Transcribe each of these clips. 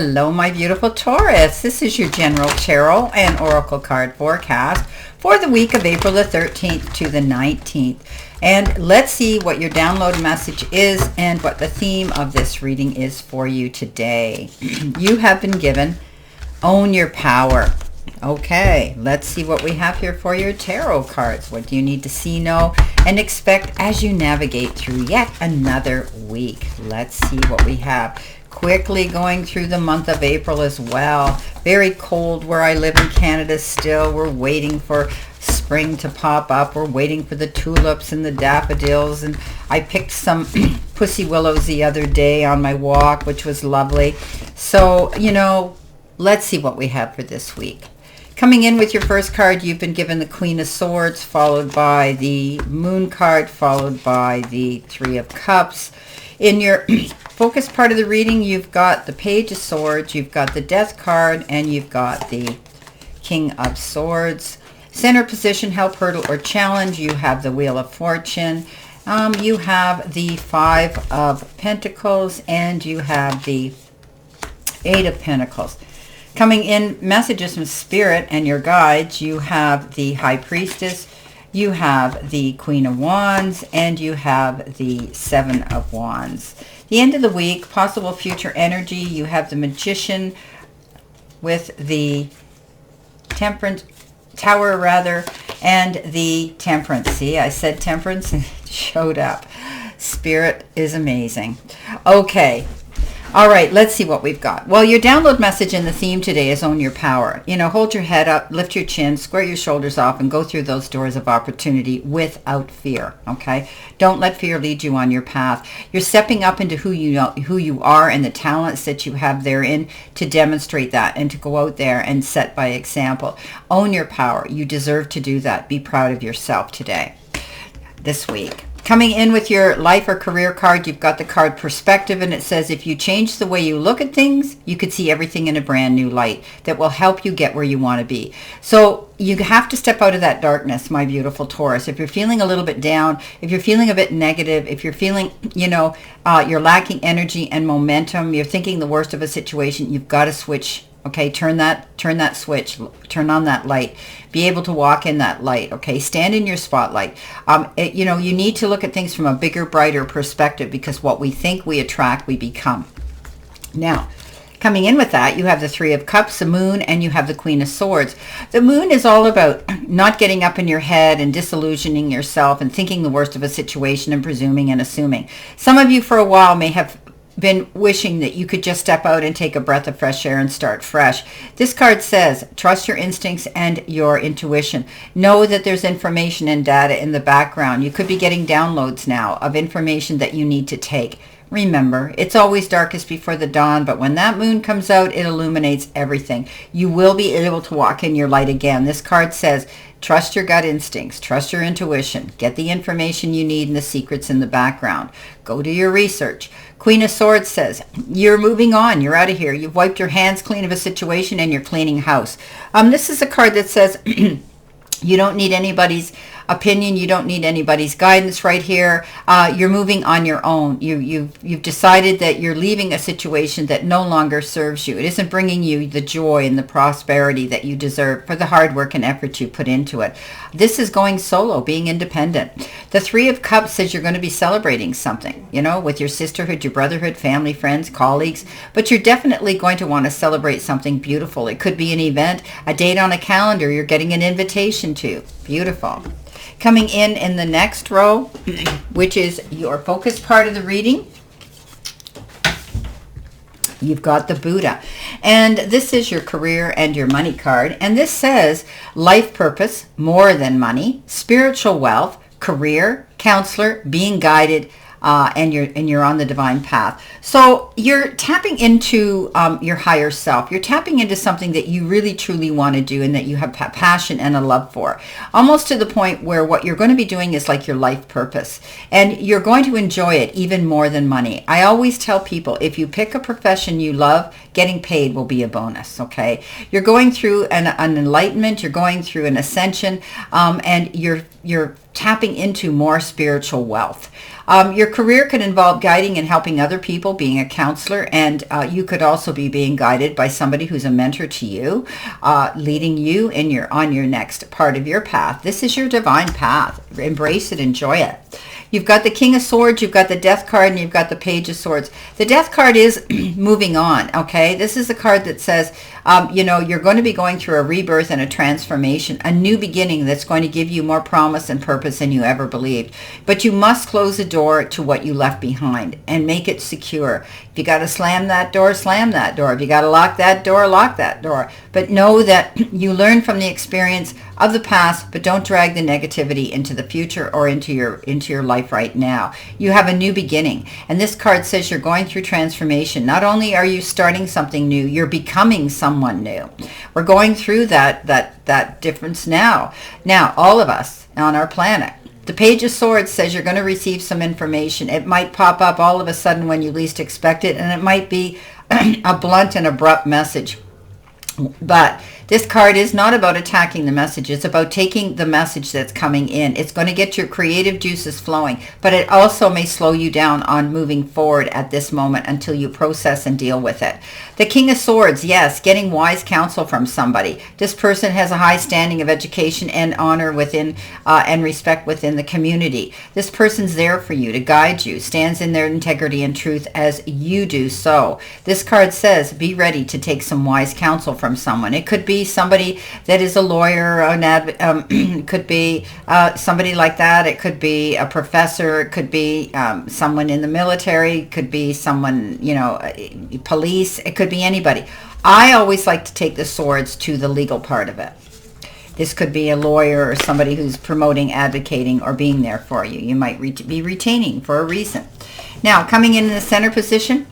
Hello, my beautiful Taurus. This is your general tarot and oracle card forecast for the week of April the 13th to the 19th. And let's see what your download message is and what the theme of this reading is for you today. You have been given Own Your Power. Okay, let's see what we have here for your tarot cards. What do you need to see, know, and expect as you navigate through yet another week? Let's see what we have. Quickly going through the month of April as well. Very cold where I live in Canada still. We're waiting for spring to pop up. We're waiting for the tulips and the daffodils. And I picked some pussy willows the other day on my walk, which was lovely. So, you know, let's see what we have for this week. Coming in with your first card, you've been given the Queen of Swords, followed by the Moon card, followed by the Three of Cups. In your focus part of the reading, you've got the Page of Swords, you've got the Death card, and you've got the King of Swords. Center position, help, hurdle, or challenge, you have the Wheel of Fortune. You have the Five of Pentacles, and you have the Eight of Pentacles. Coming in, messages from Spirit and your guides, you have the High Priestess, you have the Queen of Wands, and you have the Seven of Wands. The end of the week, possible future energy, you have the Magician with the Temperance Tower, rather, and the Temperance. See, I said Temperance and it showed up. Spirit is amazing. Okay. All right, let's see what we've got. Well, your download message and the theme today is Own Your Power. You know, hold your head up, lift your chin, square your shoulders off, and go through those doors of opportunity without fear, okay? Don't let fear lead you on your path. You're stepping up into who you are and the talents that you have therein to demonstrate that and to go out there and set by example. Own your power. You deserve to do that. Be proud of yourself today, this week. Coming in with your life or career card, you've got the card Perspective, and it says if you change the way you look at things, you could see everything in a brand new light that will help you get where you want to be. So you have to step out of that darkness, my beautiful Taurus. If you're feeling a little bit down, if you're feeling a bit negative, if you're feeling, you're lacking energy and momentum, you're thinking the worst of a situation, you've got to switch. Okay, turn that switch, turn on that light, be able to walk in that light. Okay, stand in your spotlight. You need to look at things from a bigger, brighter perspective, because what we think we attract, we become. Now, coming in with that, you have the Three of Cups, the Moon, and you have the Queen of Swords. The Moon is all about not getting up in your head and disillusioning yourself and thinking the worst of a situation and presuming and assuming. Some of you for a while may have been wishing that you could just step out and take a breath of fresh air and start fresh. This card says, trust your instincts and your intuition. Know that there's information and data in the background. You could be getting downloads now of information that you need to take. Remember, it's always darkest before the dawn, but when that moon comes out, it illuminates everything. You will be able to walk in your light again. This card says, trust your gut instincts, trust your intuition, get the information you need and the secrets in the background. Go do your research. Queen of Swords says, you're moving on, you're out of here. You've wiped your hands clean of a situation and you're cleaning house. This is a card that says, you don't need anybody's opinion. You don't need anybody's guidance right here. You're moving on your own. You've decided that you're leaving a situation that no longer serves you. It isn't bringing you the joy and the prosperity that you deserve for the hard work and effort you put into it. This is going solo, being independent. The Three of Cups says you're going to be celebrating something, with your sisterhood, your brotherhood, family, friends, colleagues, but you're definitely going to want to celebrate something beautiful. It could be an event, a date on a calendar you're getting an invitation to. Beautiful. Coming in the next row, which is your focus part of the reading, you've got the Buddha. And this is your career and your money card. And this says life purpose, more than money, spiritual wealth, career, counselor, being guided, and you're on the divine path. So you're tapping into your higher self. You're tapping into something that you really truly want to do and that you have passion and a love for, almost to the point where what you're going to be doing is like your life purpose, and you're going to enjoy it even more than money. I always tell people, if you pick a profession you love, getting paid will be a bonus. Okay, you're going through an enlightenment, you're going through an ascension, and you're tapping into more spiritual wealth. Your career could involve guiding and helping other people, being a counselor, and you could also be being guided by somebody who's a mentor to you, leading you on your next part of your path. This is your divine path. Embrace it, enjoy it. You've got the King of Swords, you've got the Death card, and you've got the Page of Swords. The Death card is moving on, okay? This is a card that says, you're going to be going through a rebirth and a transformation, a new beginning that's going to give you more promise and purpose than you ever believed. But you must close the door to what you left behind and make it secure. If you got to slam that door, slam that door. If you got to lock that door. But know that you learn from the experience of the past, but don't drag the negativity into the future or into your life right now. You have a new beginning. And this card says you're going through transformation. Not only are you starting something new, you're becoming someone new. We're going through that difference now. Now, all of us on our planet. The Page of Swords says you're going to receive some information. It might pop up all of a sudden when you least expect it, and it might be a blunt and abrupt message. But this card is not about attacking the message. It's about taking the message that's coming in. It's going to get your creative juices flowing, but it also may slow you down on moving forward at this moment until you process and deal with it. The King of Swords, yes, getting wise counsel from somebody. This person has a high standing of education and honor within and respect within the community. This person's there for you, to guide you, stands in their integrity and truth as you do so. This card says, be ready to take some wise counsel from someone. It could be somebody that is a lawyer, it could be somebody like that. It could be a professor. It could be someone in the military. It could be someone, police. It could be anybody. I always like to take the swords to the legal part of it. This could be a lawyer or somebody who's promoting, advocating, or being there for you. You might be retaining for a reason. Now, coming in the center position,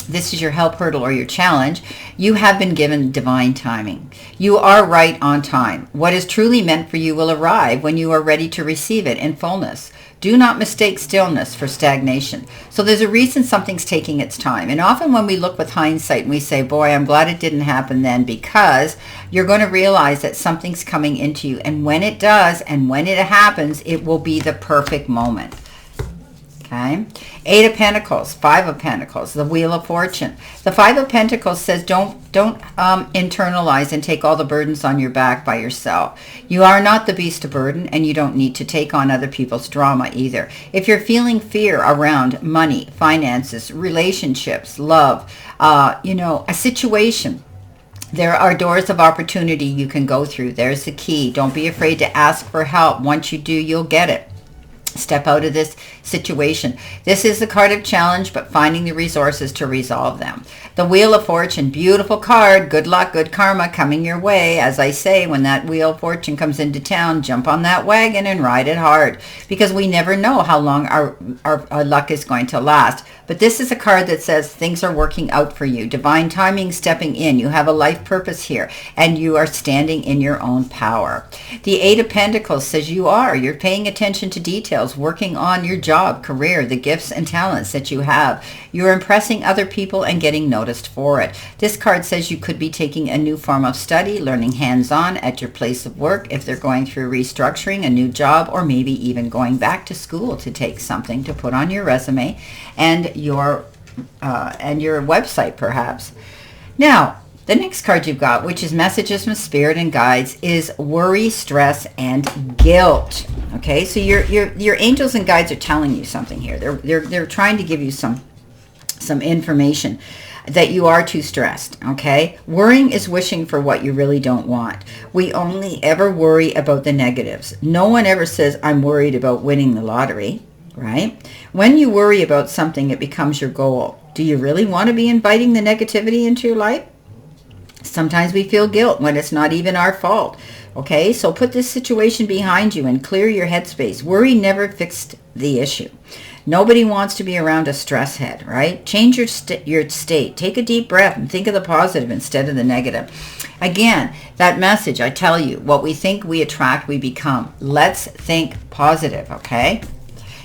this is your help, hurdle, or your challenge. You have been given divine timing. You are right on time. What is truly meant for you will arrive when you are ready to receive it in fullness. Do not mistake stillness for stagnation. So there's a reason something's taking its time. And often when we look with hindsight and we say, boy, I'm glad it didn't happen then, because you're going to realize that something's coming into you. And when it does, and when it happens, it will be the perfect moment. Okay. 8 of Pentacles, 5 of Pentacles, the Wheel of Fortune. The 5 of Pentacles says don't internalize and take all the burdens on your back by yourself. You are not the beast of burden, and you don't need to take on other people's drama either. If you're feeling fear around money, finances, relationships, love, a situation, there are doors of opportunity you can go through. There's the key. Don't be afraid to ask for help. Once you do, you'll get it. Step out of this situation. This is the card of challenge, but finding the resources to resolve them. The Wheel of Fortune, beautiful card. Good luck, good karma coming your way. As I say, when that Wheel of Fortune comes into town, jump on that wagon and ride it hard, because we never know how long our luck is going to last. But this is a card that says things are working out for you. Divine timing stepping in. You have a life purpose here, and you are standing in your own power. The 8 of Pentacles says you're paying attention to details, working on your job, career, the gifts and talents that you have. You're impressing other people and getting noticed for it. This card says you could be taking a new form of study, learning hands-on at your place of work if they're going through restructuring, a new job, or maybe even going back to school to take something to put on your resume and your website perhaps. Now, the next card you've got, which is messages from spirit and guides, is worry, stress, and guilt. Okay, so your angels and guides are telling you something here. They're trying to give you some information that you are too stressed. Okay, worrying is wishing for what you really don't want. We only ever worry about the negatives. No one ever says, I'm worried about winning the lottery. Right? When you worry about something, it becomes your goal. Do you really want to be inviting the negativity into your life? Sometimes we feel guilt when it's not even our fault. Okay, so put this situation behind you and clear your headspace. Worry never fixed the issue. Nobody wants to be around a stress head, right? Change your state. Take a deep breath and think of the positive instead of the negative. Again, that message, I tell you, what we think we attract, we become. Let's think positive, okay?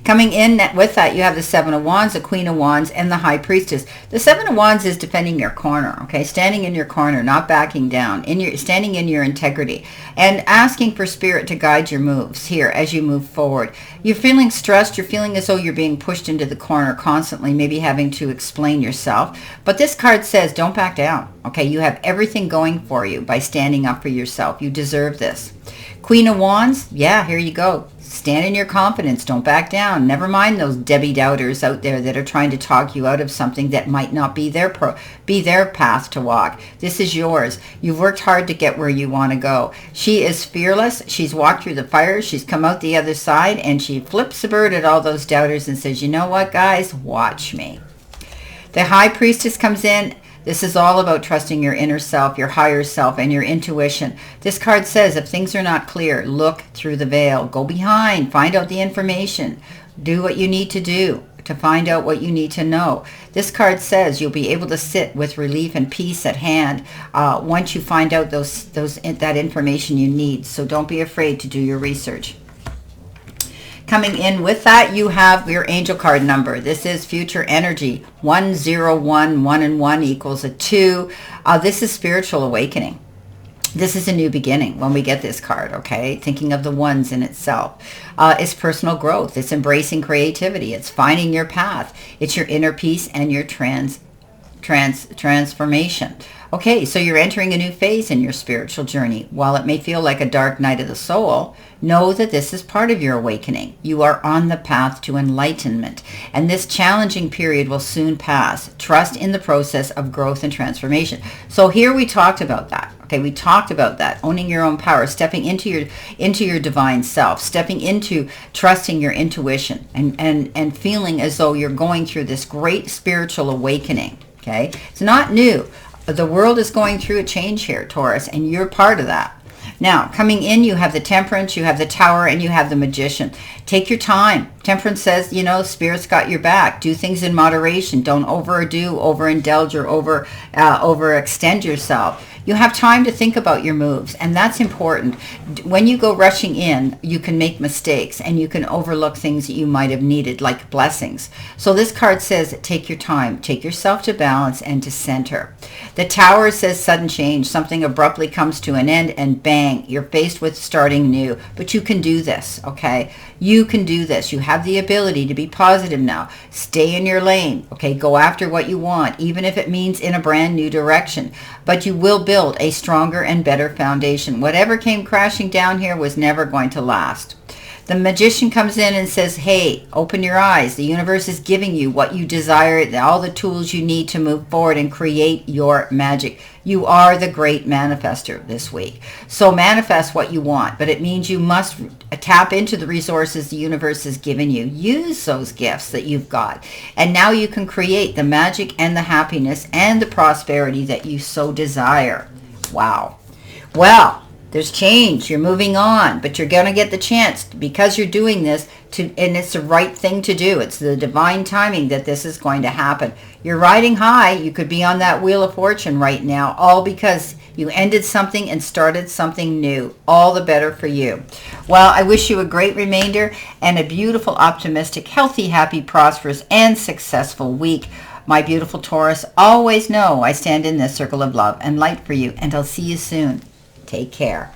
Coming in with that, you have the Seven of Wands, the Queen of Wands, and the High Priestess. The Seven of Wands is defending your corner, okay? Standing in your corner, not backing down, standing in your integrity, and asking for Spirit to guide your moves here as you move forward. You're feeling stressed. You're feeling as though you're being pushed into the corner constantly, maybe having to explain yourself. But this card says, don't back down, okay? You have everything going for you by standing up for yourself. You deserve this. Queen of Wands, yeah, here you go. Stand in your confidence. Don't back down. Never mind those Debbie doubters out there that are trying to talk you out of something that might not be their path to walk. This is yours. You've worked hard to get where you want to go. She is fearless. She's walked through the fire. She's come out the other side, and she flips the bird at all those doubters and says, you know what, guys? Watch me. The High Priestess comes in. This is all about trusting your inner self, your higher self, and your intuition. This card says if things are not clear, look through the veil. Go behind. Find out the information. Do what you need to do to find out what you need to know. This card says you'll be able to sit with relief and peace at hand once you find out that information you need. So don't be afraid to do your research. Coming in with that, you have your angel card number. This is future energy. 101, 1 and 1 equals a 2. This is spiritual awakening. This is a new beginning when we get this card, okay? Thinking of the ones in itself. It's personal growth. It's embracing creativity. It's finding your path. It's your inner peace and your transformation. Okay, so you're entering a new phase in your spiritual journey. While it may feel like a dark night of the soul, know that this is part of your awakening. You are on the path to enlightenment, and this challenging period will soon pass. Trust in the process of growth and transformation. So here we talked about that. Okay, we talked about that, owning your own power, stepping into your divine self, stepping into trusting your intuition, and feeling as though you're going through this great spiritual awakening. Okay, it's not new. The world is going through a change here, Taurus, and you're part of that. Now, coming in, you have the Temperance, you have the Tower, and you have the Magician. Take your time. Temperance says, you know, Spirit's got your back. Do things in moderation. Don't overdo, overindulge, or overextend yourself. You have time to think about your moves, and that's important. When you go rushing in, you can make mistakes, and you can overlook things that you might have needed, like blessings. So this card says, take your time. Take yourself to balance and to center. The Tower says sudden change. Something abruptly comes to an end, and bang, you're faced with starting new. But you can do this, okay? You can do this. You have the ability to be positive now. Stay in your lane, okay? Go after what you want, even if it means in a brand new direction. But you will build a stronger and better foundation. Whatever came crashing down here was never going to last. The Magician comes in and says, hey, open your eyes. The universe is giving you what you desire, all the tools you need to move forward and create your magic. You are the great manifester this week. So manifest what you want, but it means you must tap into the resources the universe has given you. Use those gifts that you've got. And now you can create the magic and the happiness and the prosperity that you so desire. Wow. Well, there's change. You're moving on, but you're going to get the chance because you're doing this and it's the right thing to do. It's the divine timing that this is going to happen. You're riding high. You could be on that wheel of fortune right now, all because you ended something and started something new. All the better for you. Well, I wish you a great remainder and a beautiful, optimistic, healthy, happy, prosperous, and successful week. My beautiful Taurus, always know I stand in this circle of love and light for you, and I'll see you soon. Take care.